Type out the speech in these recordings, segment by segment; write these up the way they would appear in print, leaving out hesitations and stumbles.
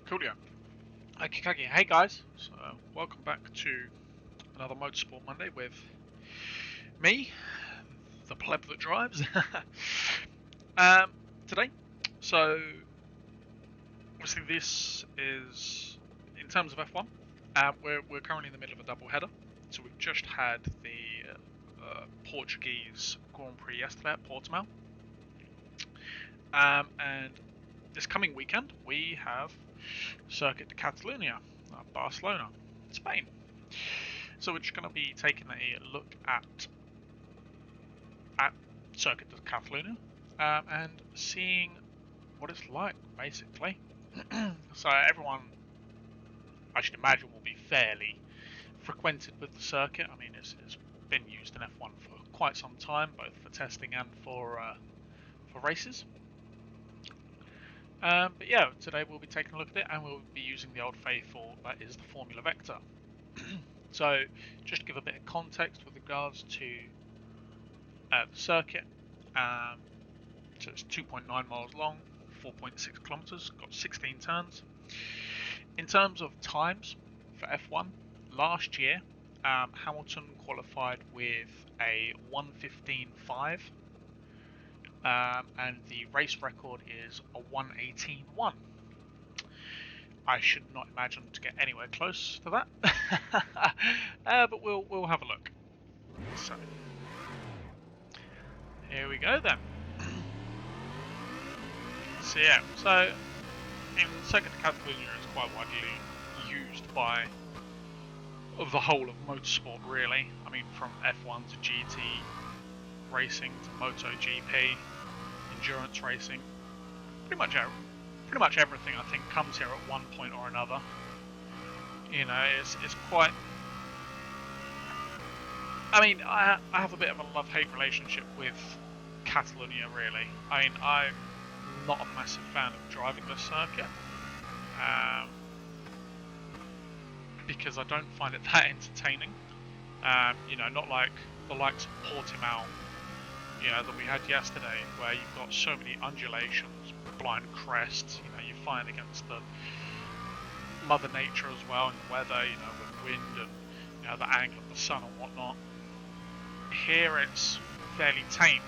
Coolio. Okay, hey guys. So, welcome back to another Motorsport Monday with me, the pleb that drives. Today, so obviously this is in terms of F1. We're currently in the middle of a double header. So we've just had the Portuguese Grand Prix yesterday at Portimao, and this coming weekend we have Circuit de Catalunya, Barcelona, Spain. So we're just going to be taking a look at Circuit de Catalunya and seeing what it's like, basically. So everyone, I should imagine, will be fairly frequented with the circuit. I mean, it's been used in F1 for quite some time, both for testing and for races. But yeah, today we'll be taking a look at it, and we'll be using the old faithful, that is the Formula Vector. So, just to give a bit of context with regards to the circuit, so it's 2.9 miles long, 4.6 kilometers, got 16 turns. In terms of times for F1, last year Hamilton qualified with a 1:15.5. And the race record is a 1:18.1. I should not imagine to get anywhere close to that, but we'll have a look. So here we go then. So yeah, so in Circuit de Catalunya is quite widely used by the whole of motorsport, really. I mean, from F1 to GT racing to MotoGP, endurance racing, pretty much everything I think comes here at one point or another. You know, it's quite. I mean, I have a bit of a love-hate relationship with Catalonia, really. I mean, I'm not a massive fan of driving this circuit because I don't find it that entertaining. You know, not like the likes of Portimao, you know, that we had yesterday, where you've got so many undulations, blind crests, you know, you find against the Mother Nature as well, and the weather, you know, with wind and, you know, the angle of the sun and whatnot. Here it's fairly tame.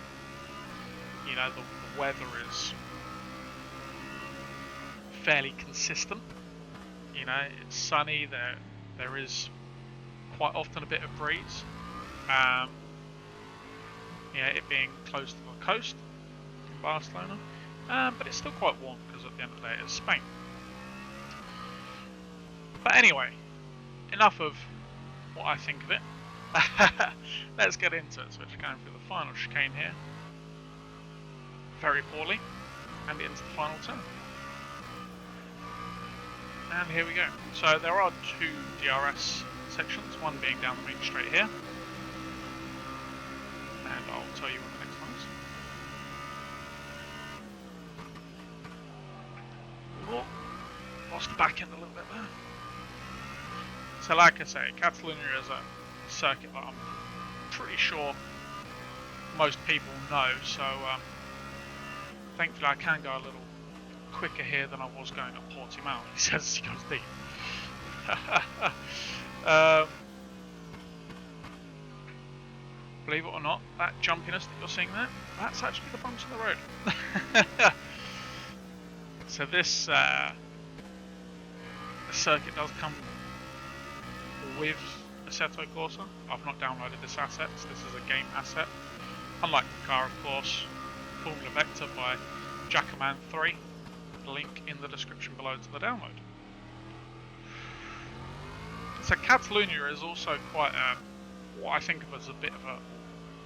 You know, the weather is fairly consistent. You know, it's sunny, there is quite often a bit of breeze. Yeah, it being close to the coast in Barcelona, but it's still quite warm because at the end of the day it's Spain. But anyway, enough of what I think of it. Let's get into it. So we're going through the final chicane here, very poorly, and into the final turn. And here we go. So there are two DRS sections, one being down the main straight here, and I'll tell you what the next one is. Oh, lost the back end a little bit there. So like I say, Catalunya is a circuit that I'm pretty sure most people know, so thankfully I can go a little quicker here than I was going at Portimao. He says he goes deep. Believe it or not, that jumpiness that you're seeing there, that's actually the bumps in the road. So this circuit does come with Assetto Corsa. I've not downloaded this asset, so this is a game asset. Unlike the car, of course, Formula Vector by Jackaman 3. Link in the description below to the download. So Catalunya is also quite what I think of as a bit of a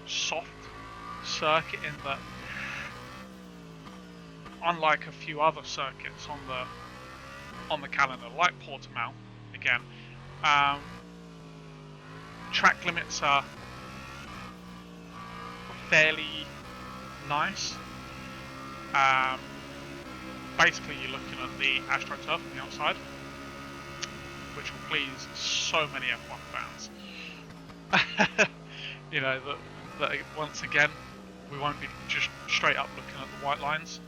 soft circuit, in that, unlike a few other circuits on the calendar, like Portimao, again, track limits are fairly nice. Basically, you're looking at the AstroTurf on the outside, which will please so many F1 fans. You know, that once again, we won't be just straight up looking at the white lines.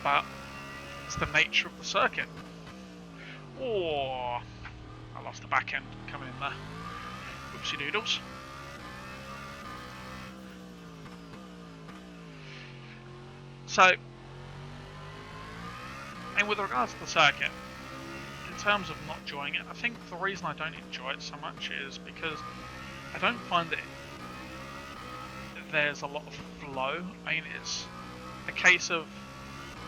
but it's the nature of the circuit. Oh, I lost the back end coming in there. Oopsie doodles. So, and with regards to the circuit, in terms of not enjoying it, I think the reason I don't enjoy it so much is because I don't find that there's a lot of flow. I mean, it's a case of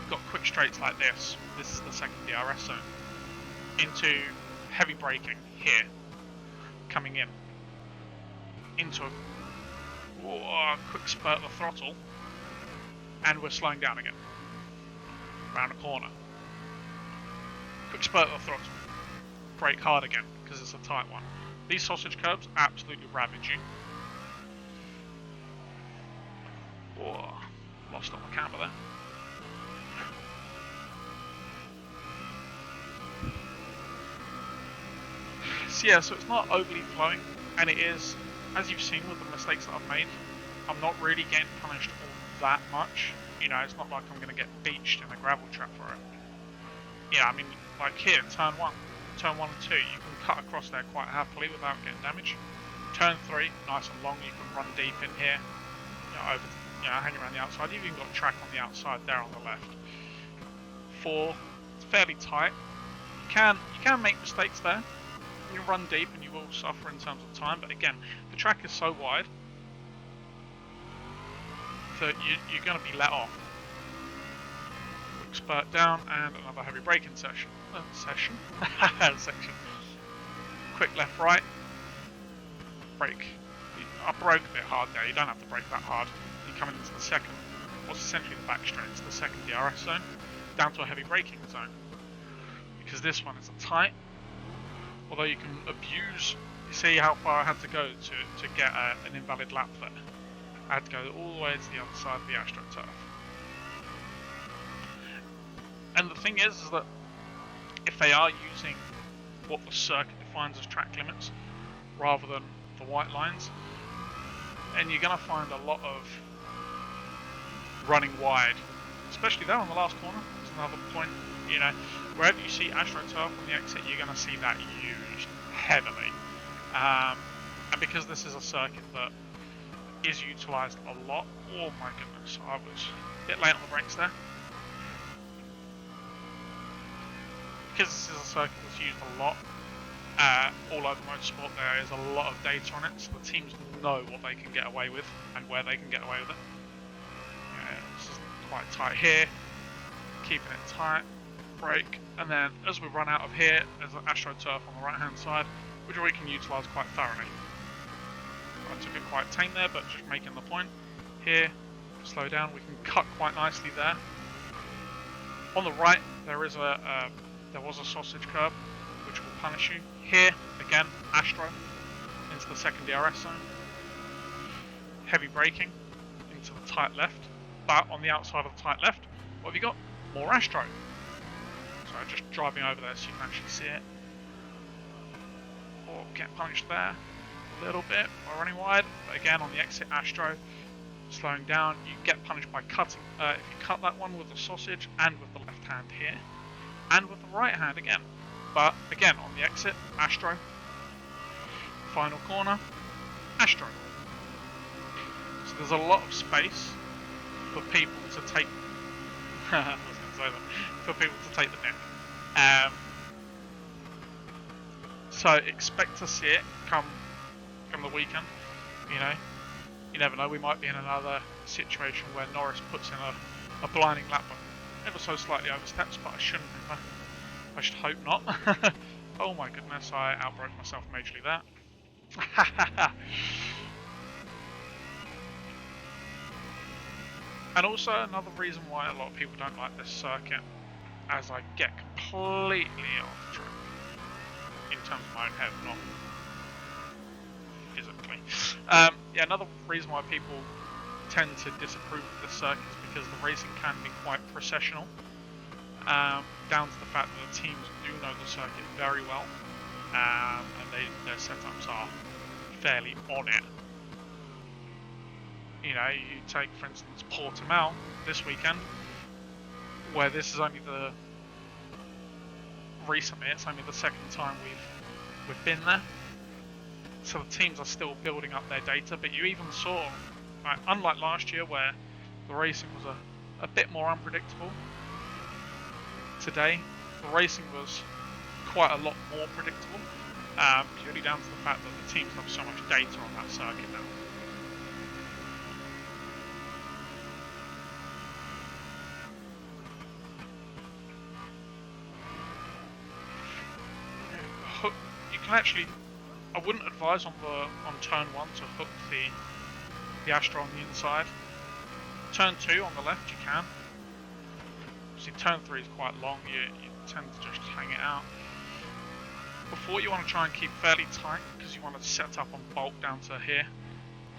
you've got quick straights like this. This is the second DRS zone. Into heavy braking here, coming in. Into a quick spurt of the throttle, and we're slowing down again. Round a corner. Quick spurt of the throttle. Brake hard again, because it's a tight one. These sausage curbs absolutely ravage you. Oh, lost on the camber there. So yeah, so it's not overly flowing, and it is, as you've seen with the mistakes that I've made, I'm not really getting punished all that much. You know, it's not like I'm going to get beached in a gravel trap for it. Yeah, I mean, like here, turn 1 and 2, you can cut across there quite happily without getting damaged. Turn 3, nice and long, you can run deep in here, hang around the outside. You've even got track on the outside there on the left. 4, it's fairly tight. You can make mistakes there. You can run deep and you will suffer in terms of time, but again, the track is so wide that you're going to be let off. Quick spurt down and another heavy braking section. Section. Quick left right. Brake. I broke a bit hard there. You don't have to brake that hard. You're coming into the second, what's essentially the back straight, it's the second DRS zone, down to a heavy braking zone. Because this one is a tight. Although you can abuse, you see how far I had to go to get an invalid lap there. I had to go all the way to the other side of the AstroTurf. And the thing is that if they are using what the circuit defines as track limits, rather than the white lines, then you're going to find a lot of running wide, especially there on the last corner. That's another point. You know, wherever you see AstroTurf on the exit, you're going to see that used heavily. And because this is a circuit that is utilised a lot, oh my goodness, I was a bit late on the brakes there. Because this is a circuit that's used a lot, all over motorsport, there is a lot of data on it, so the teams know what they can get away with and where they can get away with it. Yeah, this is quite tight here, keeping it tight, brake, and then as we run out of here, there's an AstroTurf on the right hand side, which we can utilise quite thoroughly. I took it quite tame there, but just making the point. Here, slow down, we can cut quite nicely there. On the right, there was a sausage curb, which will punish you. Here, again, Astro, into the second DRS zone. Heavy braking, into the tight left. But on the outside of the tight left, what have you got? More Astro. So just driving over there so you can actually see it. Or get punished there a little bit by running wide. But again, on the exit, Astro, slowing down. You get punished by cutting. If you cut that one with the sausage and with the left hand here. And with the right hand again. But again, on the exit, Astro. Final corner, Astro. So there's a lot of space for people to take. I was going to say that. For people to take the nick. So expect to see it come the weekend. You know, you never know. We might be in another situation where Norris puts in a blinding lap ever so slightly oversteps, but I shouldn't. I should hope not. Oh my goodness, I outbroke myself majorly there. And also another reason why a lot of people don't like this circuit, as I get completely off track in terms of my own head, not physically. Yeah, another reason why people tend to disapprove of this circuit is because the racing can be quite processional. Down to the fact that the teams do know the circuit very well, and their setups are fairly on it. You know, you take, for instance, Portimao this weekend. where this is only recently it's only the second time we've been there. So the teams are still building up their data, but you even saw, like, unlike last year where the racing was a bit more unpredictable, today the racing was quite a lot more predictable, purely down to the fact that the teams have so much data on that circuit now. You can actually, I wouldn't advise on turn 1 to hook the Astro on the inside. Turn 2 on the left you can. See, turn 3 is quite long, you tend to just hang it out. Before, you want to try and keep fairly tight because you want to set up on bulk down to here.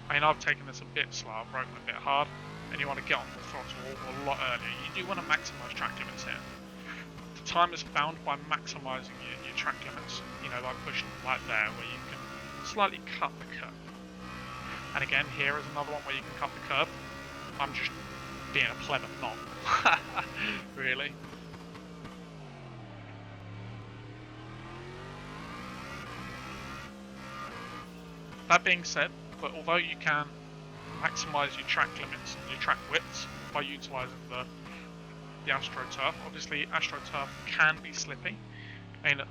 I mean, I've taken this a bit slow, I've broken a bit hard, and you want to get on the throttle a lot earlier. You do want to maximise track limits here. The time is found by maximising your track limits, you know, like pushing like there, where you can slightly cut the curve. And again, here is another one where you can cut the curve. I'm just being a clever knob. Really. That being said, but although you can maximise your track limits and your track widths by utilising the AstroTurf, obviously AstroTurf can be slippy. I mean,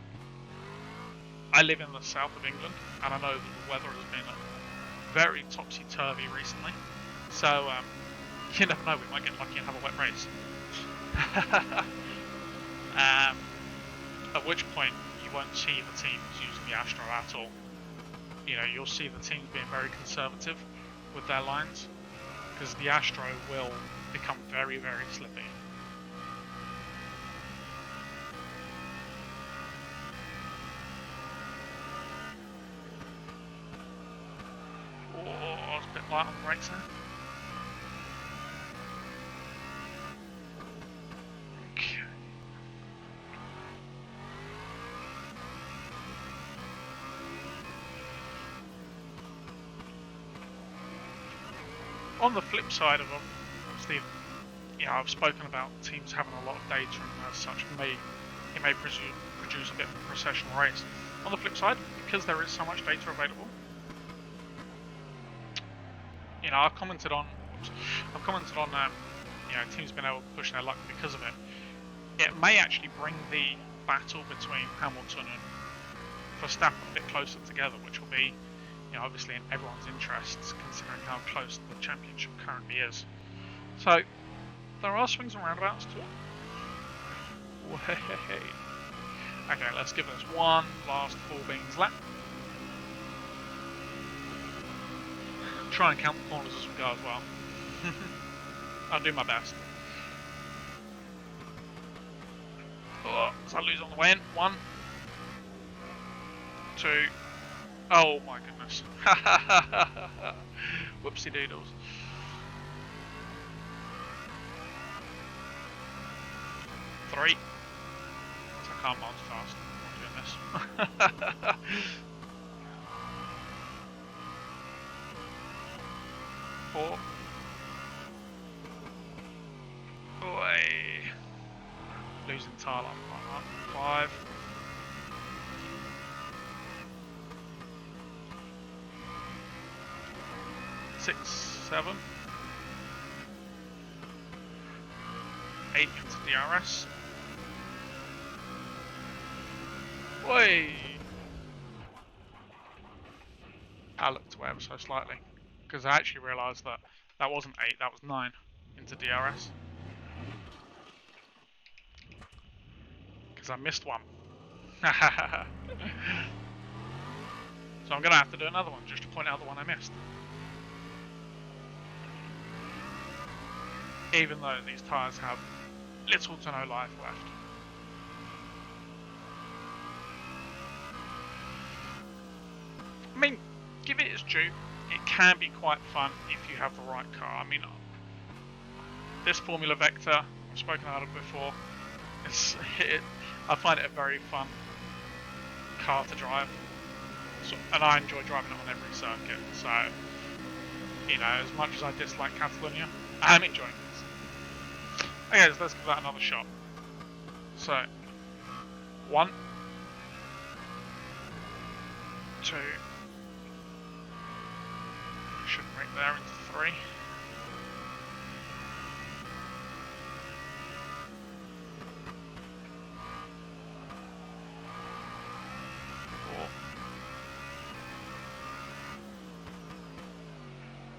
I live in the south of England, and I know that the weather has been very topsy-turvy recently, so you never know, we might get lucky and have a wet race. At which point you won't see the teams using the Astro at all. You know, you'll see the teams being very conservative with their lines, because the Astro will become very, very slippy. Oh, I was a bit light on the brakes there. On the flip side of them, obviously, you know, I've spoken about teams having a lot of data and as such it may produce a bit of a processional race. On the flip side, because there is so much data available, you know, I've commented on you know, teams being able to push their luck because of it. It may actually bring the battle between Hamilton and Verstappen a bit closer together, which will be, you know, obviously in everyone's interests, considering how close the championship currently is. So, there are swings and roundabouts to it. Okay, let's give this one last full beans lap. Try and count the corners as we go as well. I'll do my best. Oh, so I lose on the way in. 1, 2. Oh my goodness. Whoopsie doodles. 3. So I can't multitask. I'm doing this. 4. Oi. Losing tile up. 5. 6, 7, 8 into DRS. Oi! I looked away ever so slightly, because I actually realised that that wasn't 8, that was 9 into DRS. Because I missed one. So I'm going to have to do another one, just to point out the one I missed. Even though these tyres have little to no life left. I mean, give it its due, it can be quite fun if you have the right car. I mean, this Formula Vector, I've spoken about it before, I find it a very fun car to drive, and I enjoy driving it on every circuit, so, you know, as much as I dislike Catalunya, I'm enjoying this. Okay, so let's give that another shot. So, 1, 2, should break there into 3.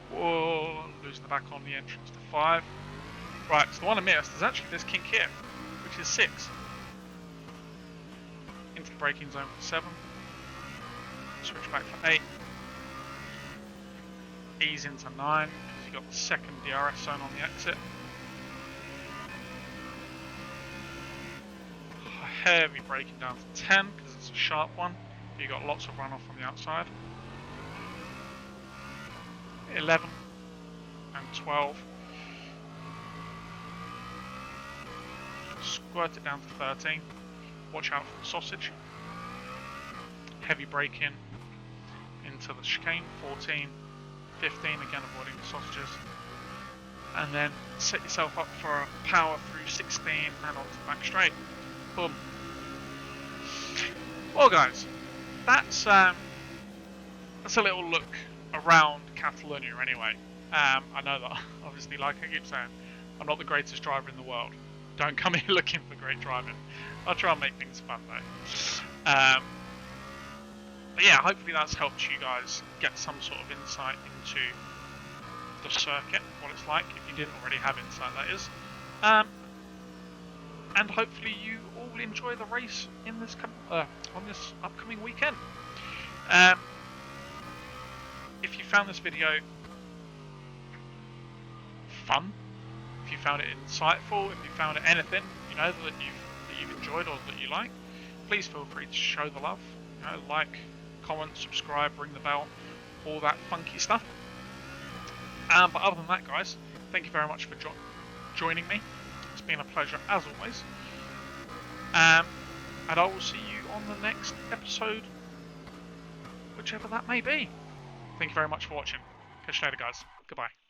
4. Whoa, losing the back on the entrance to 5. Right, so the one I missed is actually this kink here, which is 6. Into the braking zone for 7. Switch back for 8. Ease into 9, because you've got the second DRS zone on the exit. Heavy braking down to 10, because it's a sharp one. You've got lots of runoff from the outside. 11 and 12. Squirt it down to 13. Watch out for the sausage. Heavy braking into the chicane. 14, 15, again avoiding the sausages. And then set yourself up for a power through 16 and onto the back straight. Boom. Well guys, that's a little look around Catalonia anyway. I know that obviously, like I keep saying, I'm not the greatest driver in the world. Don't come here looking for great driving. I'll try and make things fun though. But yeah, hopefully that's helped you guys get some sort of insight into the circuit, what it's like, if you didn't already have insight, that is. And hopefully you all enjoy the race in this on this upcoming weekend. If you found this video fun, if you found it insightful, if you found it anything, you know, that you've enjoyed or that you like, please feel free to show the love. You know, like, comment, subscribe, ring the bell, all that funky stuff. But other than that, guys, thank you very much for joining me. It's been a pleasure as always. And I will see you on the next episode, whichever that may be. Thank you very much for watching. Catch you later, guys. Goodbye.